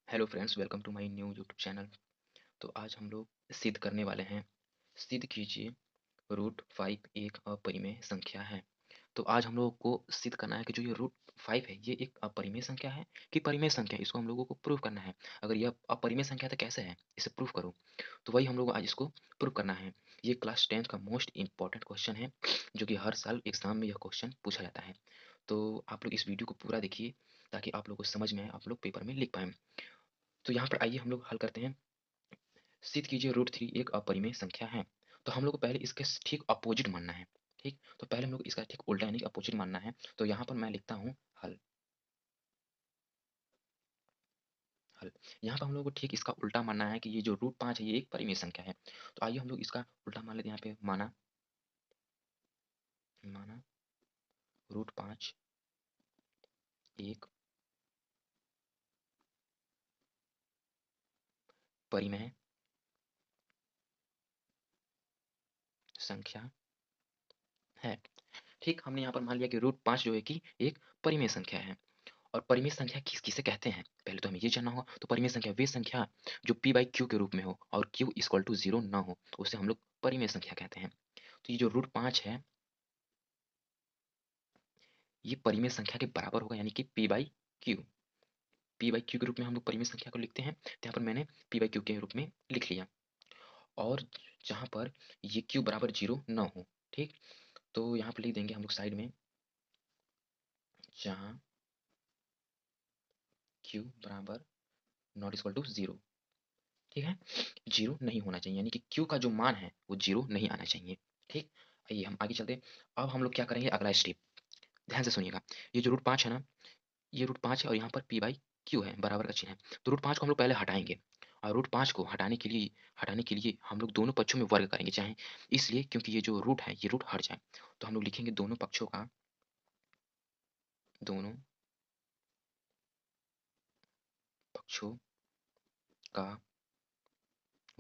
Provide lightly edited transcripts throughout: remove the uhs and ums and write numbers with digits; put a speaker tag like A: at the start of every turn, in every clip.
A: Hello friends, welcome to my new YouTube channel. तो आज हम लोग सिद्ध करने वाले हैं। सिद्ध कीजिए रूट 5 एक अपरिमेय संख्या है। तो आज हम लोगों को सिद्ध करना है कि जो ये रूट 5 है ये एक अपरिमेय संख्या है कि परिमेय संख्या है, इसको हम लोगों को प्रूव करना है। अगर यह अपरिमेय संख्या तो कैसे है, इसे प्रूव करो। तो वही हम लोग आज इसको प्रूव करना है। ये क्लास 10 का मोस्ट इंपॉर्टेंट क्वेश्चन है, जो कि हर साल एग्जाम में यह क्वेश्चन पूछा जाता है। तो आप लोग इस वीडियो को पूरा देखिए ताकि आप लोग को समझ में आए, आप लोग पेपर में लिख पाएँ। तो यहाँ पर आइए हम लोग हल करते हैं। सिद्ध कीजिए रूट 3 एक अपरिमेय संख्या है। तो हम लोग को पहले इसके ठीक अपोजिट मानना है। ठीक, तो पहले हम लोग इसका ठीक उल्टा यानी कि अपोजिट मानना है। तो यहाँ पर मैं लिखता हूँ हल। हल यहाँ पर हम लोग को ठीक इसका उल्टा मानना है कि ये जो रूट 5 है ये एक परिमेय संख्या है। तो आइए हम लोग इसका उल्टा मान लेते हैं। यहाँ पे माना माना रूट 5 एक परिमेय संख्या है। ठीक, हमने यहाँ पर मान लिया कि रूट 5 जो है कि एक परिमेय संख्या है। और परिमेय संख्या किसे कहते हैं, पहले तो हमें ये जानना होगा। तो परिमेय संख्या वे संख्या जो p बाई क्यू के रूप में हो और q इक्वल टू 0 ना हो, तो उसे हम लोग परिमेय संख्या कहते हैं। तो ये जो रूट 5 है ये परिमेय संख्या के बराबर होगा, यानी कि p by Q. p by Q के रूप में हम लोग परिमेय संख्या को लिखते हैं, तो यहाँ पर मैंने p बाई क्यू के रूप में लिख लिया। और जहाँ पर ये q बराबर 0 ना हो, ठीक, तो यहाँ पर लिख देंगे हम लोग साइड में, जहाँ q बराबर नॉट इक्वल टू 0। ठीक है, 0 नहीं होना चाहिए, यानी कि q का जो मान है वो 0 नहीं आना चाहिए। ठीक, आइए हम आगे चलते हैं। अब हम लोग क्या करेंगे, अगला स्टेप ध्यान से सुनिएगा। ये जो रूट 5 है ना, ये रूट 5 है और यहाँ पर p बाई क्यू है, बराबर का चिन्ह है। तो रूट 5 को हम लोग पहले हटाएंगे, और रूट 5 को हटाने के लिए हम लोग दोनों पक्षों में वर्ग करेंगे, चाहे इसलिए क्योंकि ये जो रूट है ये रूट हट जाए। तो हम लोग लिखेंगे दोनों पक्षों का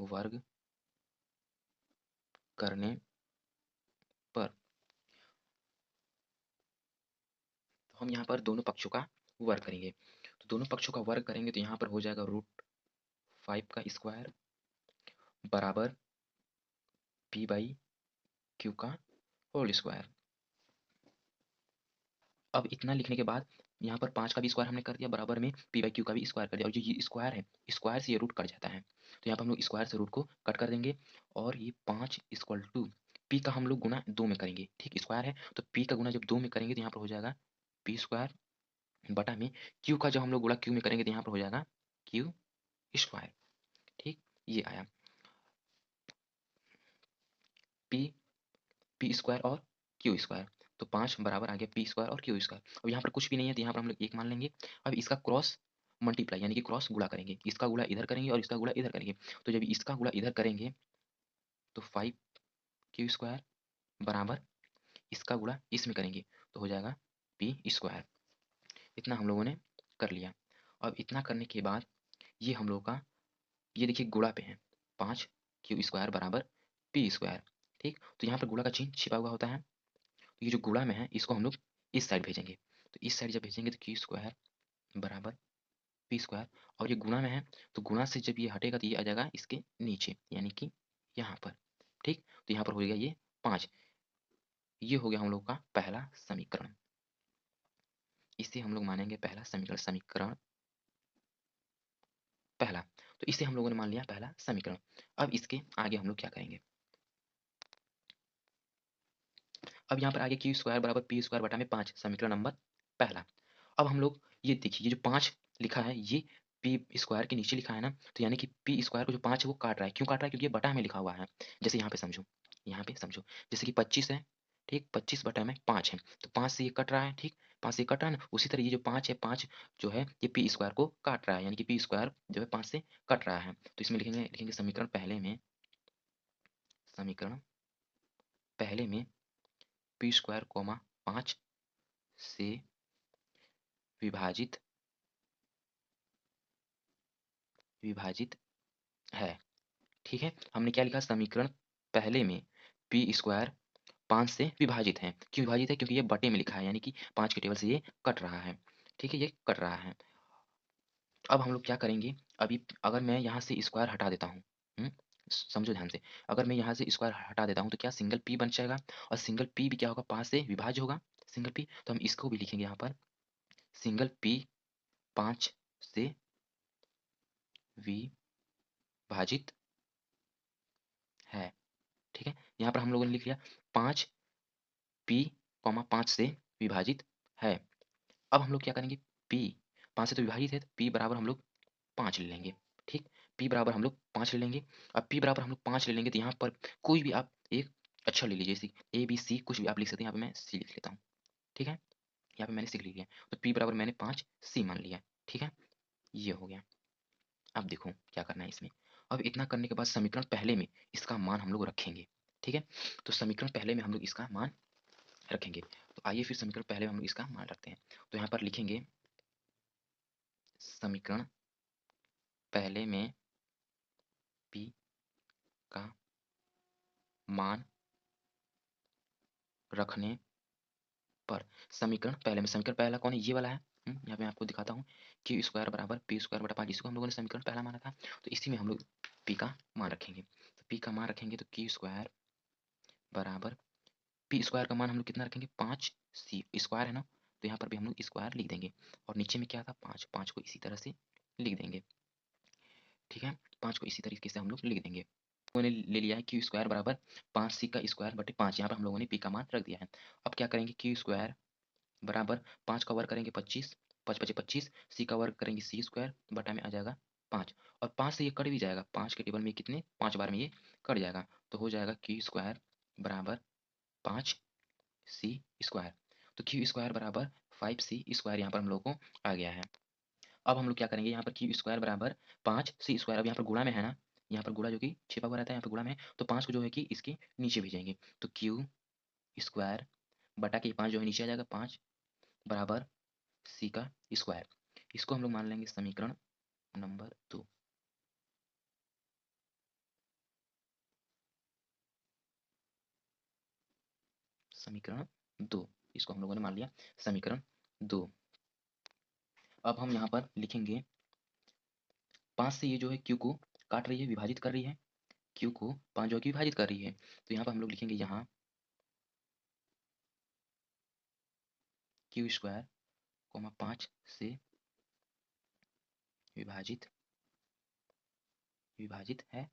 A: वर्ग करने पर। तो हम यहाँ पर दोनों पक्षों का वर्ग करेंगे। तो दोनों पक्षों का वर्ग करेंगे तो यहाँ पर हो जाएगा रूट 5 का स्क्वायर बराबर p बाई क्यू का होल स्क्वायर। अब इतना लिखने के बाद यहाँ पर 5 का भी स्क्वायर हमने कर दिया, बराबर में p बाई क्यू का भी स्क्वायर कर दिया। और जो ये स्क्वायर है, स्क्वायर से ये रूट कट जाता है, तो यहाँ पर हम लोग स्क्वायर से रूट को कट कर देंगे। और ये 5 इक्वल टू p का हम लोग गुना 2 में करेंगे। ठीक, स्क्वायर है तो p का गुना जब 2 में करेंगे तो यहाँ पर हो जाएगा p स्क्वायर बटा में q का जब हम लोग गुणा q में करेंगे तो यहाँ पर हो जाएगा q स्क्वायर। ठीक, ये आया p पी स्क्वायर और क्यू स्क्वायर। तो 5 बराबर आ गया पी स्क्वायर और क्यू स्क्वायर। अब यहाँ पर कुछ भी नहीं है तो यहाँ पर हम लोग 1 मान लेंगे। अब इसका क्रॉस मल्टीप्लाई यानी कि क्रॉस गुणा करेंगे, इसका गुणा इधर करेंगे और इसका गुणा इधर करेंगे। तो जब इसका गुणा इधर करेंगे तो 5 क्यू स्क्वायर बराबर इसका गुणा इसमें करेंगे तो हो जाएगा पी स्क्वायर। इतना हम लोगों ने कर लिया। अब इतना करने के बाद ये हम लोग का, ये देखिए गुणा पे है, 5 क्यू स्क्वायर बराबर पी स्क्वायर। ठीक, तो यहाँ पर गुणा का चिन्ह छिपा हुआ होता है। तो ये जो गुणा में है इसको हम लोग इस साइड भेजेंगे। तो इस साइड जब भेजेंगे तो क्यू स्क्वायर बराबर पी स्क्वायर। और ये गुणा में है तो गुणा से जब ये हटेगा तो ये आ जाएगा इसके नीचे, यानी कि यहाँ पर। ठीक, तो यहाँ पर हो गया ये 5। ये हो गया हम लोग का पहला समीकरण। इसे हम लोग मानेंगे पहला समीकरण, समीकरण पहला। तो इसे हम लोगों ने मान लिया पहला समीकरण। अब इसके आगे हम लोग क्या करेंगे, अब यहाँ पर आगे क्यू स्क्वायर बराबर पी स्क्वायर बटा में 5, समीकरण नंबर पहला। अब हम लोग ये देखिए, ये जो 5 लिखा है ये पी स्क्वायर के नीचे लिखा है ना, तो यानी कि पी स्क्वायर को जो 5 है वो काट रहा है। क्यों काट रहा है, क्योंकि ये बटा में लिखा हुआ है। जैसे यहाँ पे समझो, यहाँ पे समझो, जैसे कि 25 है, ठीक, 25 बटा में 5 है, तो 5 से ये कट रहा है। ठीक, 5 से ये कट रहा है ना, उसी तरह ये जो 5 है, 5 जो है ये पी स्क्वायर को काट रहा है, यानी कि पी स्क्वायर जो है 5 से कट रहा है। तो इसमें लिखेंगे समीकरण पहले में, समीकरण पहले में पी स्क्वायर कोमा 5 से विभाजित विभाजित है। ठीक है, हमने क्या लिखा, समीकरण पहले में पी स्क्वायर 5 से विभाजित है। क्यों विभाजित है, क्योंकि ये बटे में लिखा है, यानी कि 5 के टेबल से ये कट रहा है। ठीक है, ये कट रहा है। अब हम लोग क्या करेंगे, अभी अगर मैं यहाँ से स्क्वायर हटा देता हूँ, समझो ध्यान से, अगर मैं यहाँ से स्क्वायर हटा देता हूँ तो क्या सिंगल पी बन जाएगा, और सिंगल पी भी क्या होगा, 5 से विभाज्य होगा सिंगल पी, तो हम इसको भी लिखेंगे यहाँ पर सिंगल पी 5 से विभाजित है। ठीक है, यहाँ पर हम लोगों ने लिख लिया 5 पी कॉमा 5 से विभाजित है। अब हम लोग क्या करेंगे, पी 5 से तो विभाजित है, तो पी बराबर हम लोग 5 ले लेंगे। ठीक, पी बराबर हम लोग 5 ले लेंगे। अब पी बराबर हम लोग 5 ले लेंगे तो यहाँ पर कोई भी आप एक अक्षर ले लीजिए, जैसे ए बी सी कुछ भी आप लिख सकते हैं, यहाँ पे मैं सी लिख लेता हूँ। ठीक है, यहाँ पे मैंने सी लिख लिया, तो पी बराबर मैंने 5 सी मान लिया। ठीक है, ये हो गया। अब देखो क्या करना है इसमें, अब इतना करने के बाद समीकरण पहले में इसका मान हम लोग रखेंगे। ठीक है, तो समीकरण पहले में हम लोग इसका मान रखेंगे, तो आइए फिर समीकरण पहले में हम लोग इसका मान रखते हैं। तो यहाँ पर लिखेंगे समीकरण पहले में पी का मान रखने पर, समीकरण पहला कौन है, ये वाला है। यहाँ पे मैं आपको दिखाता हूँ, क्यू स्क्वायर बराबर पी स्क्वायर बटा 5, इसको हम लोगों ने समीकरण पहला माना था, तो इसी में हम लोग पी का मान रखेंगे। तो पी का मान रखेंगे तो क्यू स्क्वायर बराबर पी स्क्वायर का मान हम लोग कितना रखेंगे, 5 सी स्क्वायर है ना, तो यहाँ पर भी हम लोग स्क्वायर लिख देंगे, और नीचे में क्या था 5, 5 को इसी तरह से लिख देंगे। ठीक है, 5 को इसी तरीके से हम लोग लिख देंगे। लोगों ने ले लिया है क्यू स्क्वायर बराबर 5 सी का स्क्वायर बटे 5, यहाँ पर हम लोगों ने पी का मान रख दिया है। अब क्या करेंगे, क्यू स्क्वायर बराबर 5 का वर्ग करेंगे 25, 5 पचे 25, सी का वर्ग करेंगे सी स्क्वायर, बटा में आ जाएगा 5, और 5 से ये कट भी जाएगा, 5 के टेबल में कितने 5 बार में ये कट जाएगा, तो हो जाएगा क्यू स्क्वायर बराबर 5 सी स्क्वायर। तो क्यू स्क्वायर बराबर 5 सी स्क्वायर यहाँ पर हम लोग को आ गया है। अब हम लोग क्या करेंगे, यहाँ पर क्यू स्क्वायर बराबर 5 सी स्क्वायर, अब यहाँ पर गुणा में है ना, यहाँ पर गुणा जो कि छिपा हुआ रहता है, यहाँ पर गुणा में है, तो 5 को जो है कि इसके नीचे भेजेंगे, तो क्यू स्क्वायर बटा के 5 जो है नीचे आ जाएगा 5 बराबर सी का स्क्वायर। इसको हम लोग मान लेंगे समीकरण नंबर 2। समीकरण 2, इसको हम लोगों ने मान लिया समीकरण 2। अब हम यहाँ पर लिखेंगे 5 से ये जो है क्यू को काट रही है, विभाजित कर रही है, क्यू को 5 जो है कि विभाजित कर रही है, तो यहाँ पर हम लोग लिखेंगे यहाँ क्यू स्क्वायर कोमा 5 से विभाजित विभाजित है,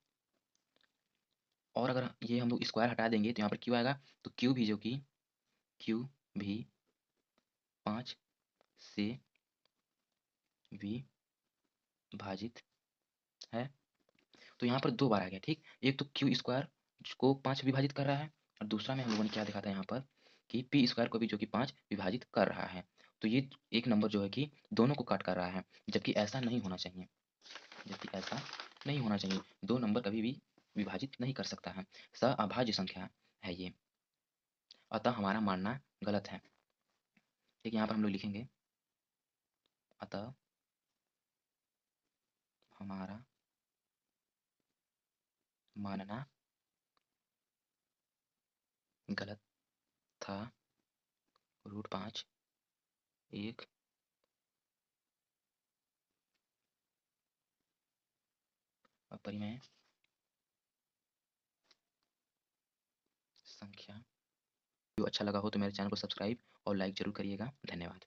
A: और अगर ये हम लोग स्क्वायर हटा देंगे तो यहाँ पर क्यू आएगा, तो क्यू भी जो कि क्यू भी 5 से विभाजित है, तो यहाँ पर 2 बार आ गया। ठीक, एक तो क्यू स्क्वायर को 5 विभाजित कर रहा है, और दूसरा में हम लोगों ने क्या देखा था यहाँ पर कि पी स्क्वायर को भी जो कि 5 विभाजित कर रहा है, तो ये एक नंबर जो है कि दोनों को काट कर रहा है, जबकि ऐसा नहीं होना चाहिए, जबकि ऐसा नहीं होना चाहिए, 2 नंबर कभी भी विभाजित नहीं कर सकता है, सअभाज्य संख्या है ये, अतः हमारा मानना गलत है। ठीक, यहाँ पर हम लोग लिखेंगे अतः हमारा मानना गलत था, √5 एक अपरिमेय संख्या। वीडियो अच्छा लगा हो तो मेरे चैनल को सब्सक्राइब और लाइक जरूर करिएगा। धन्यवाद।